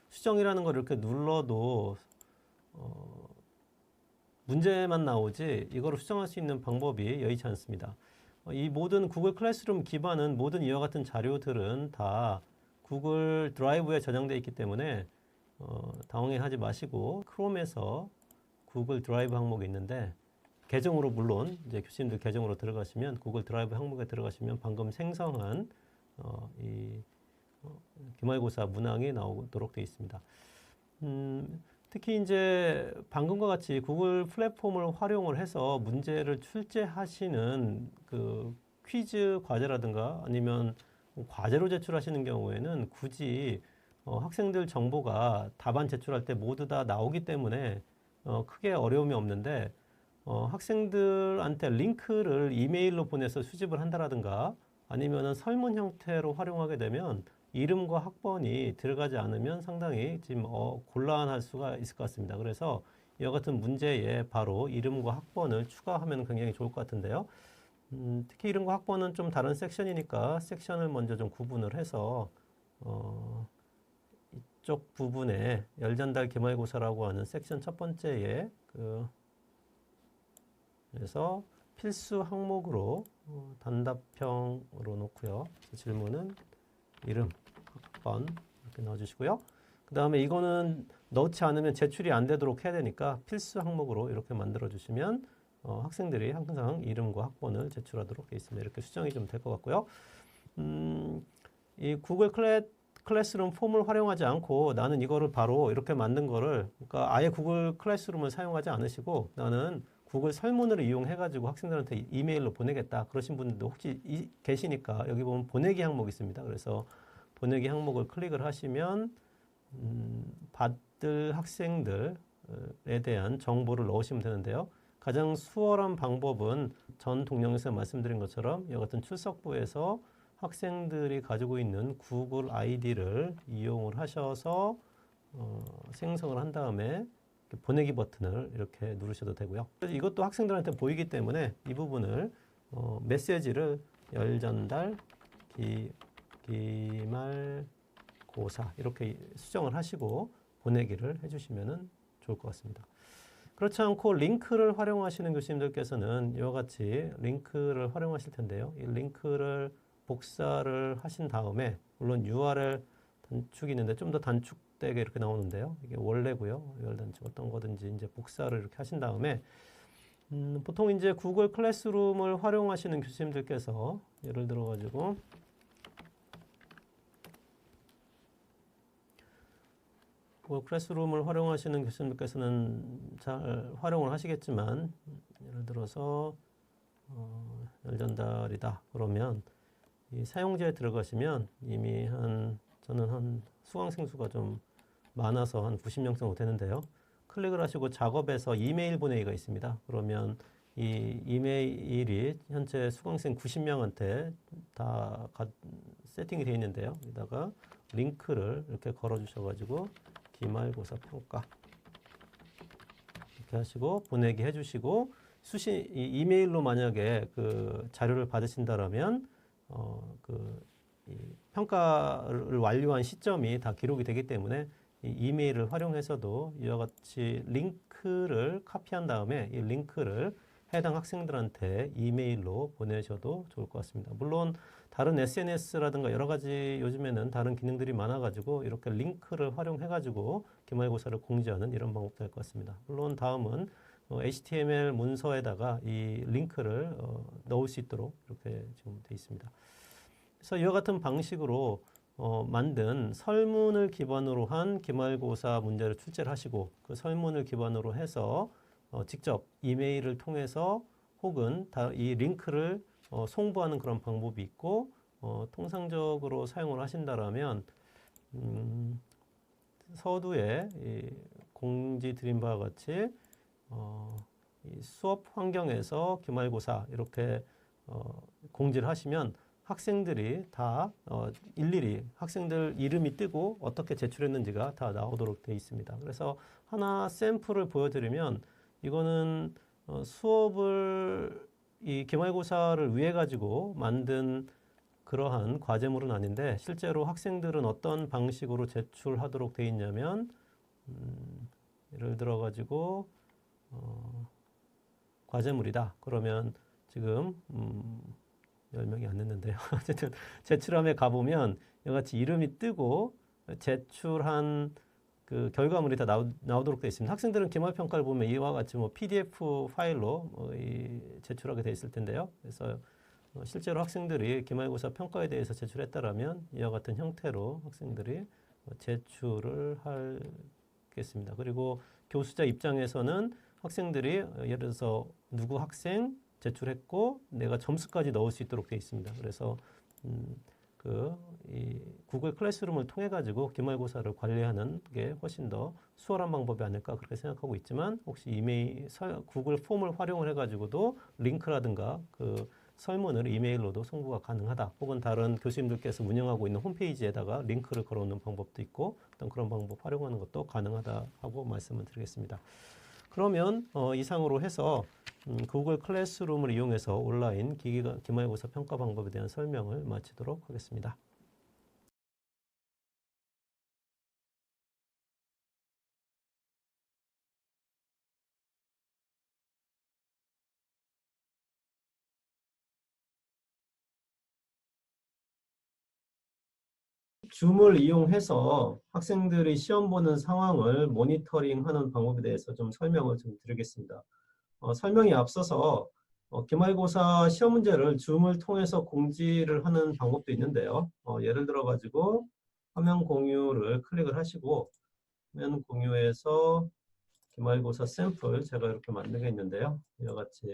수정이라는 걸 이렇게 눌러도 문제만 나오지 이거를 수정할 수 있는 방법이 여의치 않습니다. 이 모든 구글 클래스룸 기반은 모든 이와 같은 자료들은 다 구글 드라이브에 저장되어 있기 때문에 당황해하지 마시고 크롬에서 구글 드라이브 항목이 있는데 계정으로 물론 이제 교수님들 계정으로 들어가시면 구글 드라이브 항목에 들어가시면 방금 생성한 기말고사 문항이 나오도록 되어 있습니다. 특히 이제 방금과 같이 구글 플랫폼을 활용을 해서 문제를 출제하시는 퀴즈 과제라든가 아니면 과제로 제출하시는 경우에는 굳이 학생들 정보가 답안 제출할 때 모두 다 나오기 때문에 크게 어려움이 없는데 학생들한테 링크를 이메일로 보내서 수집을 한다라든가 아니면은 설문 형태로 활용하게 되면 이름과 학번이 들어가지 않으면 상당히 지금 곤란할 수가 있을 것 같습니다. 그래서 이와 같은 문제에 바로 이름과 학번을 추가하면 굉장히 좋을 것 같은데요. 특히 이름과 학번은 좀 다른 섹션이니까 섹션을 먼저 좀 구분을 해서 이쪽 부분에 열전달 기말고사라고 하는 섹션 첫 번째에 그래서 필수 항목으로 단답형으로 놓고요. 질문은 이름, 학번 이렇게 넣어주시고요. 그 다음에 이거는 넣지 않으면 제출이 안 되도록 해야 되니까 필수 항목으로 이렇게 만들어 주시면 학생들이 항상 이름과 학번을 제출하도록 되어 있습니다. 이렇게 수정이 좀 될 것 같고요. 이 구글 클래스룸 폼을 활용하지 않고 나는 이거를 바로 이렇게 만든 거를 그러니까 아예 구글 클래스룸을 사용하지 않으시고 나는 구글 설문을 이용해 가지고 학생들한테 이메일로 보내겠다 그러신 분들도 혹시 계시니까 여기 보면 보내기 항목이 있습니다. 그래서 보내기 항목을 클릭을 하시면 받을 학생들에 대한 정보를 넣으시면 되는데요. 가장 수월한 방법은 전 동영상에서 말씀드린 것처럼 이와 같은 출석부에서 학생들이 가지고 있는 구글 아이디를 이용을 하셔서 생성을 한 다음에 보내기 버튼을 이렇게 누르셔도 되고요. 이것도 학생들한테 보이기 때문에 이 부분을 메시지를 열전달 기말고사 이렇게 수정을 하시고 보내기를 해주시면 좋을 것 같습니다. 그렇지 않고 링크를 활용하시는 교수님들께서는 이와 같이 링크를 활용하실 텐데요. 이 링크를 복사를 하신 다음에 물론 URL 단축이 있는데 좀 더 단축되게 이렇게 나오는데요. 이게 원래고요. URL 단축 어떤 거든지 이제 복사를 이렇게 하신 다음에 보통 이제 구글 클래스룸을 활용하시는 교수님들께서 예를 들어 가지고 구글 클래스룸을 활용하시는 교수님들께서는 잘 활용을 하시겠지만 예를 들어서 열전달이다 그러면 이 사용자에 들어가시면 이미 저는 한 수강생 수가 좀 많아서 한 90명 정도 되는데요. 클릭을 하시고 작업에서 이메일 보내기가 있습니다. 그러면 이 이메일이 현재 수강생 90명한테 다 세팅이 되어 있는데요. 여기다가 링크를 이렇게 걸어 주셔가지고 기말고사 평가 이렇게 하시고 보내기 해주시고 이메일로 만약에 그 자료를 받으신다라면 이 평가를 완료한 시점이 다 기록이 되기 때문에 이 이메일을 활용해서도 이와 같이 링크를 카피한 다음에 이 링크를 해당 학생들한테 이메일로 보내셔도 좋을 것 같습니다. 물론 다른 SNS라든가 여러 가지 요즘에는 다른 기능들이 많아가지고 이렇게 링크를 활용해가지고 기말고사를 공지하는 이런 방법도 할 것 같습니다. 물론 다음은 HTML 문서에다가 이 링크를 넣을 수 있도록 이렇게 지금 되어 있습니다. 그래서 이와 같은 방식으로 만든 설문을 기반으로 한 기말고사 문제를 출제를 하시고 그 설문을 기반으로 해서 직접 이메일을 통해서 혹은 이 링크를 송부하는 그런 방법이 있고 통상적으로 사용을 하신다라면 서두에 공지 드린 바와 같이 이 수업 환경에서 기말고사 이렇게 공지를 하시면 학생들이 다 일일이 학생들 이름이 뜨고 어떻게 제출했는지가 다 나오도록 되어 있습니다. 그래서 하나 샘플을 보여드리면 이거는 수업을 이 기말고사를 위해 가지고 만든 그러한 과제물은 아닌데 실제로 학생들은 어떤 방식으로 제출하도록 되어 있냐면 예를 들어 가지고 과제물이다. 그러면 지금 10명이 안 됐는데요. 어쨌든 제출함에 가보면 이같이 이름이 뜨고 제출한 그 결과물이 다 나오도록 되어 있습니다. 학생들은 기말평가를 보면 이와 같이 PDF 파일로 제출하게 되어 있을 텐데요. 그래서 실제로 학생들이 기말고사 평가에 대해서 제출했다라면 이와 같은 형태로 학생들이 제출을 하겠습니다. 그리고 교수자 입장에서는 학생들이 예를 들어서 누구 학생 제출했고 내가 점수까지 넣을 수 있도록 되어 있습니다. 그래서 이 구글 클래스룸을 통해 가지고 기말고사를 관리하는 게 훨씬 더 수월한 방법이 아닐까 그렇게 생각하고 있지만 혹시 이메일 구글 폼을 활용을 해 가지고도 링크라든가 그 설문을 이메일로도 송부가 가능하다. 혹은 다른 교수님들께서 운영하고 있는 홈페이지에다가 링크를 걸어놓는 방법도 있고 어떤 그런 방법 활용하는 것도 가능하다 하고 말씀을 드리겠습니다. 그러면 이상으로 해서 구글 클래스룸을 이용해서 온라인 기말고사 평가 방법에 대한 설명을 마치도록 하겠습니다. 줌을 이용해서 학생들이 시험 보는 상황을 모니터링하는 방법에 대해서 좀 설명을 좀 드리겠습니다. 설명이 앞서서 기말고사 시험 문제를 줌을 통해서 공지를 하는 방법도 있는데요. 예를 들어 가지고 화면 공유를 클릭을 하시고 화면 공유에서 기말고사 샘플 제가 이렇게 만들겠는데요. 이와 같이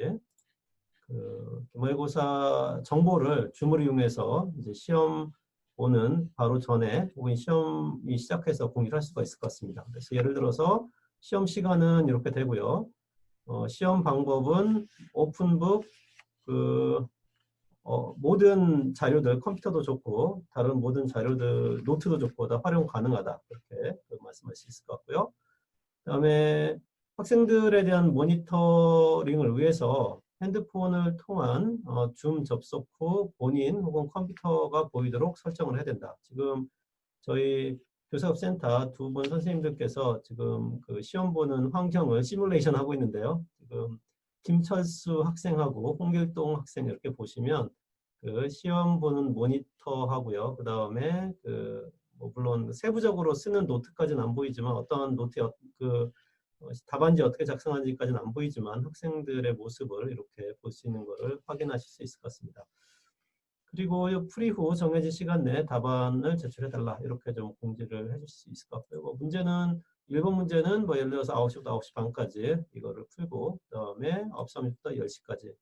그 기말고사 정보를 줌을 이용해서 이제 시험 오는 바로 전에 혹은 시험이 시작해서 공유를 할 수가 있을 것 같습니다. 그래서 예를 들어서 시험 시간은 이렇게 되고요. 시험 방법은 오픈북 그 모든 자료들 컴퓨터도 좋고 다른 모든 자료들 노트도 좋고 다 활용 가능하다 그렇게 말씀할 수 있을 것 같고요. 그다음에 학생들에 대한 모니터링을 위해서 핸드폰을 통한 줌 접속 후 본인 혹은 컴퓨터가 보이도록 설정을 해야 된다. 지금 저희 교사업센터 두 분 선생님들께서 지금 그 시험 보는 환경을 시뮬레이션 하고 있는데요. 지금 김철수 학생하고 홍길동 학생 이렇게 보시면 그 시험 보는 모니터 하고요. 그 다음에 뭐 물론 세부적으로 쓰는 노트까지는 안 보이지만 어떤 노트 답안지 어떻게 작성하는지까지는 안 보이지만 학생들의 모습을 이렇게 볼 수 있는 것을 확인하실 수 있을 것 같습니다. 그리고 풀이 후 정해진 시간 내에 답안을 제출해달라 이렇게 좀 공지를 해줄 수 있을 것 같고요. 문제는 1번 문제는 뭐 예를 들어서 9시부터 9시 반까지 이거를 풀고 그 다음에 9시 30분부터 10시까지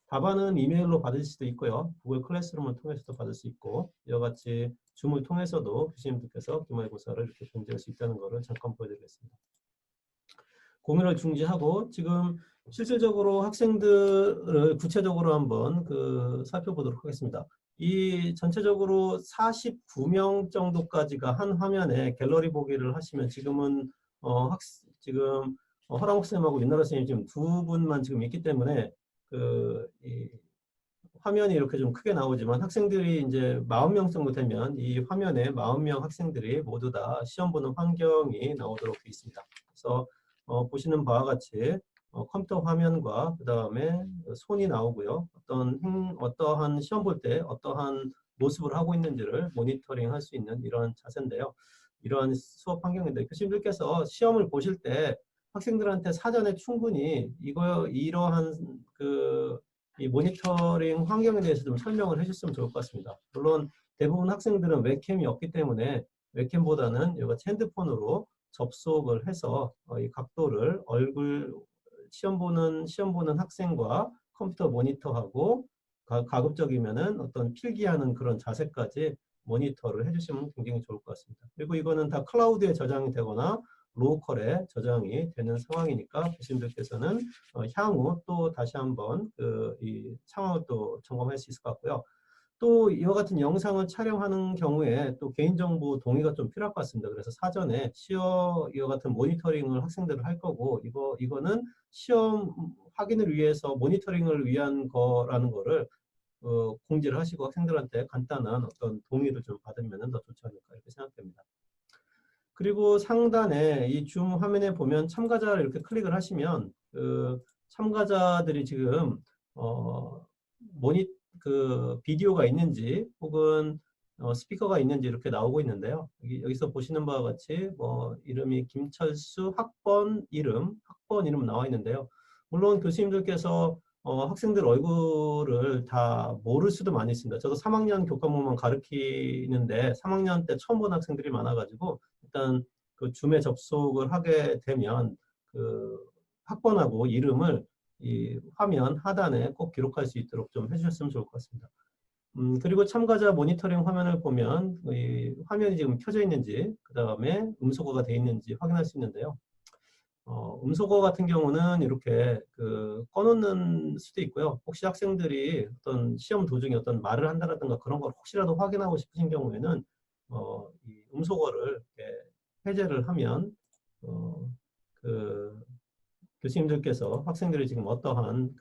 답안은 이메일로 받을 수도 있고요. 구글 클래스룸을 통해서도 받을 수 있고 이와 같이 줌을 통해서도 교수님들께서 기말고사를 이렇게 공지할 수 있다는 것을 잠깐 보여드리겠습니다. 공유를 중지하고 지금 실질적으로 학생들을 구체적으로 한번 살펴보도록 하겠습니다. 이 전체적으로 49명 정도까지가 한 화면에 갤러리 보기를 하시면 지금은 지금 허랑옥 쌤하고 윤나라 쌤이 지금 두 분만 지금 있기 때문에 이 화면이 이렇게 좀 크게 나오지만 학생들이 이제 40명 정도 되면 이 화면에 40명 학생들이 모두 다 시험 보는 환경이 나오도록 되어 있습니다. 그래서 보시는 바와 같이 컴퓨터 화면과 그 다음에 손이 나오고요. 어떠한 시험 볼 때 어떠한 모습을 하고 있는지를 모니터링 할 수 있는 이런 자세인데요. 이러한 수업 환경인데 교수님들께서 시험을 보실 때 학생들한테 사전에 충분히 이러한 이 모니터링 환경에 대해서 좀 설명을 해주셨으면 좋을 것 같습니다. 물론 대부분 학생들은 웹캠이 없기 때문에 웹캠보다는 이같이 핸드폰으로 접속을 해서 이 각도를 시험 보는 학생과 컴퓨터 모니터하고 가급적이면은 어떤 필기하는 그런 자세까지 모니터를 해주시면 굉장히 좋을 것 같습니다. 그리고 이거는 다 클라우드에 저장이 되거나 로컬에 저장이 되는 상황이니까 교수님들께서는 향후 또 다시 한번 이 상황을 또 점검할 수 있을 것 같고요. 또 이와 같은 영상을 촬영하는 경우에 또 개인정보 동의가 좀 필요할 것 같습니다. 그래서 사전에 이와 같은 모니터링을 학생들을 할 거고 이거는 시험 확인을 위해서 모니터링을 위한 거라는 거를 공지를 하시고 학생들한테 간단한 어떤 동의를 좀 받으면 더 좋지 않을까 이렇게 생각됩니다. 그리고 상단에 이 줌 화면에 보면 참가자를 이렇게 클릭을 하시면 참가자들이 지금 비디오가 있는지 혹은 스피커가 있는지 이렇게 나오고 있는데요. 여기서 보시는 바와 같이 이름이 김철수 학번 이름 나와 있는데요. 물론 교수님들께서 학생들 얼굴을 다 모를 수도 많이 있습니다. 저도 3학년 교과목만 가르치는데 3학년 때 처음 본 학생들이 많아가지고 일단 줌에 접속을 하게 되면 학번하고 이름을 이 화면 하단에 꼭 기록할 수 있도록 좀 해주셨으면 좋을 것 같습니다. 그리고 참가자 모니터링 화면을 보면 이 화면이 지금 켜져 있는지 그 다음에 음소거가 되어 있는지 확인할 수 있는데요. 음소거 같은 경우는 이렇게 꺼놓는 수도 있고요. 혹시 학생들이 어떤 시험 도중에 어떤 말을 한다라든가 그런 걸 혹시라도 확인하고 싶으신 경우에는 이 음소거를 이렇게 해제를 하면 어, 그 교수님들께서 학생들이 지금 어떠한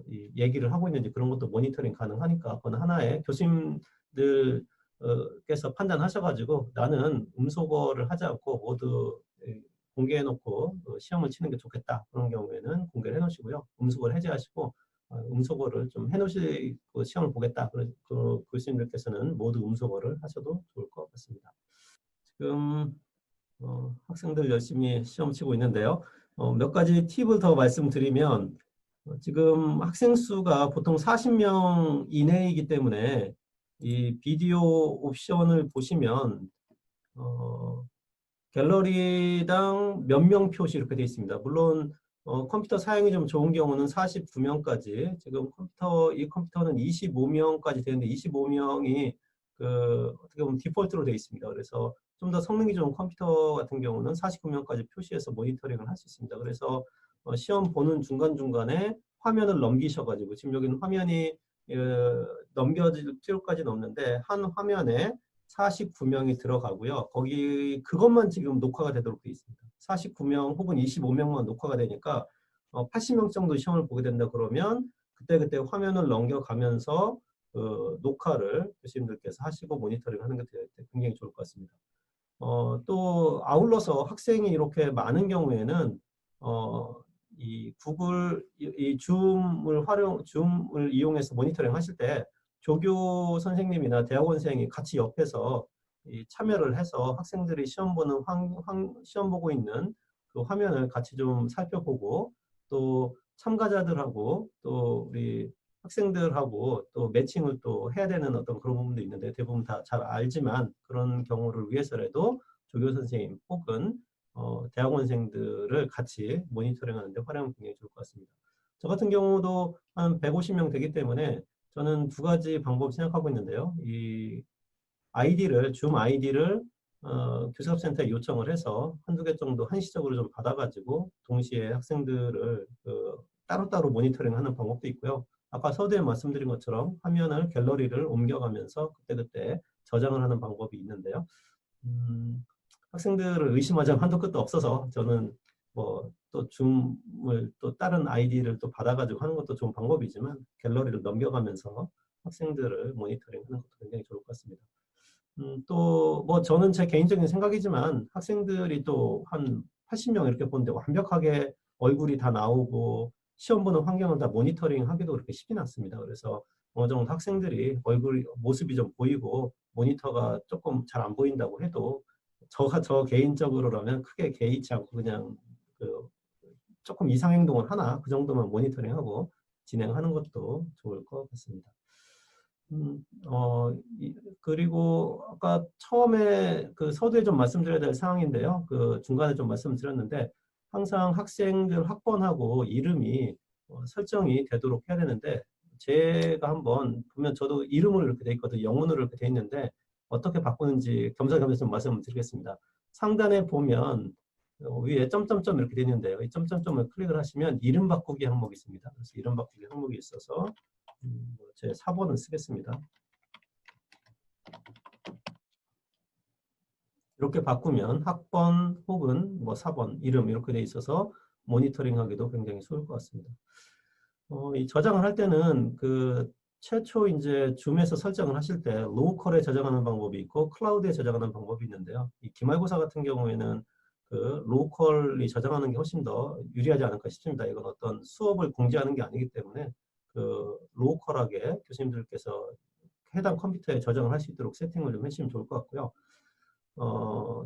이 얘기를 하고 있는지 그런 것도 모니터링 가능하니까 그건 하나의 교수님들 께서 판단하셔가지고 나는 음소거를 하지 않고 모두 공개해놓고 시험을 치는 게 좋겠다. 그런 경우에는 공개를 해놓으시고요. 음소거를 해제하시고 음소거를 좀 해놓으시고 시험을 보겠다. 그 교수님들께서는 모두 음소거를 하셔도 좋을 것 같습니다. 지금 학생들 열심히 시험 치고 있는데요. 몇 가지 팁을 더 말씀드리면 지금 학생 수가 보통 40명 이내이기 때문에 이 비디오 옵션을 보시면 어, 갤러리당 몇 명 표시 이렇게 되어 있습니다. 물론 컴퓨터 사양이 좀 좋은 경우는 49명까지 지금 이 컴퓨터는 25명까지 되는데 25명이 어떻게 보면 디폴트로 되어 있습니다. 그래서 좀 더 성능이 좋은 컴퓨터 같은 경우는 49명까지 표시해서 모니터링을 할 수 있습니다. 그래서 시험 보는 중간중간에 화면을 넘기셔가지고 지금 여기는 화면이 넘겨질 필요까지는 없는데 한 화면에 49명이 들어가고요. 거기 그것만 지금 녹화가 되도록 되어 있습니다. 49명 혹은 25명만 녹화가 되니까 80명 정도 시험을 보게 된다 그러면 그때그때 화면을 넘겨가면서 녹화를 교수님들께서 하시고 모니터링 하는 게 굉장히 좋을 것 같습니다. 또 아울러서 학생이 이렇게 많은 경우에는 이 구글 이 줌을 이용해서 모니터링 하실 때 조교 선생님이나 대학원생이 같이 옆에서 참여를 해서 학생들이 시험 보고 있는 그 화면을 같이 좀 살펴보고 또 참가자들하고 또 우리 학생들하고 또 매칭을 또 해야 되는 어떤 그런 부분도 있는데 대부분 다 잘 알지만 그런 경우를 위해서라도 조교 선생님 혹은 대학원생들을 같이 모니터링 하는데 활용하면 굉장히 좋을 것 같습니다. 저 같은 경우도 한 150명 되기 때문에 저는 두 가지 방법 생각하고 있는데요. 줌 아이디를 교섭센터에 요청을 해서 한두 개 정도 한시적으로 좀 받아가지고 동시에 학생들을 따로따로 모니터링 하는 방법도 있고요. 아까 서두에 말씀드린 것처럼 화면을 갤러리를 옮겨가면서 그때그때 저장을 하는 방법이 있는데요. 학생들을 의심하자면 한도 끝도 없어서 저는 뭐 또 줌을 또 다른 아이디를 또 받아가지고 하는 것도 좋은 방법이지만 갤러리를 넘겨가면서 학생들을 모니터링 하는 것도 굉장히 좋을 것 같습니다. 또, 뭐, 저는 제 개인적인 생각이지만 학생들이 또 한 80명 이렇게 보는데 완벽하게 얼굴이 다 나오고 시험 보는 환경을 다 모니터링 하기도 그렇게 쉽지는 않습니다. 그래서 어느 정도 학생들이 모습이 좀 보이고 모니터가 조금 잘 안 보인다고 해도 저 개인적으로라면 크게 개의치 않고 그냥 그 조금 이상 행동을 하나 그 정도만 모니터링하고 진행하는 것도 좋을 것 같습니다. 그리고 아까 처음에 서두에 좀 말씀드려야 될 사항인데요. 중간에 좀 말씀드렸는데 항상 학생들 학번하고 이름이 설정이 되도록 해야 되는데 제가 한번 보면 저도 이름으로 이렇게 돼 있거든요. 영문으로 이렇게 돼 있는데 어떻게 바꾸는지 겸사겸사 좀 말씀드리겠습니다. 상단에 보면 위에 점점점 이렇게 돼 있는데요. 이 점점점을 클릭을 하시면 이름 바꾸기 항목이 있습니다. 그래서 이름 바꾸기 항목이 있어서 제 4번을 쓰겠습니다. 이렇게 바꾸면 학번 혹은 뭐 4번 이름 이렇게 돼 있어서 모니터링 하기도 굉장히 쉬울 것 같습니다. 이 저장을 할 때는 최초 이제 줌에서 설정을 하실 때 로컬에 저장하는 방법이 있고 클라우드에 저장하는 방법이 있는데요. 이 기말고사 같은 경우에는 로컬이 저장하는 게 훨씬 더 유리하지 않을까 싶습니다. 이건 어떤 수업을 공지하는 게 아니기 때문에 로컬하게 교수님들께서 해당 컴퓨터에 저장을 할 수 있도록 세팅을 좀 해주시면 좋을 것 같고요.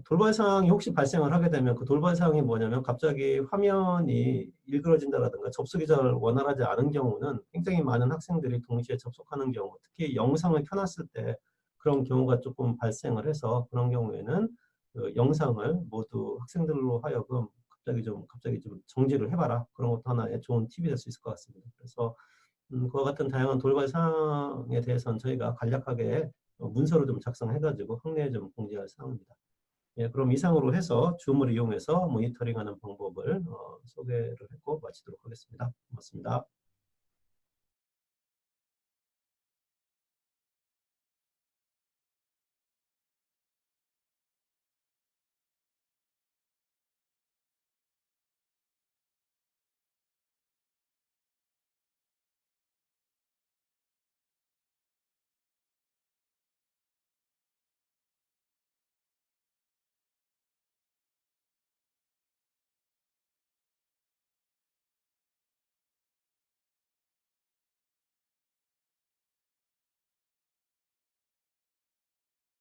돌발 사항이 혹시 발생을 하게 되면 그 돌발 사항이 뭐냐면 갑자기 화면이 일그러진다라든가 접속이 잘 원활하지 않은 경우는 굉장히 많은 학생들이 동시에 접속하는 경우, 특히 영상을 켜놨을 때 그런 경우가 조금 발생을 해서 그런 경우에는 영상을 모두 학생들로 하여금 갑자기 좀 정지를 해봐라. 그런 것도 하나의 좋은 팁이 될 수 있을 것 같습니다. 그래서 그와 같은 다양한 돌발 사항에 대해서는 저희가 간략하게 문서로 좀 작성해가지고 학내에 좀 공지할 사항입니다. 예, 그럼 이상으로 해서 줌을 이용해서 모니터링하는 방법을 소개를 했고 마치도록 하겠습니다. 고맙습니다.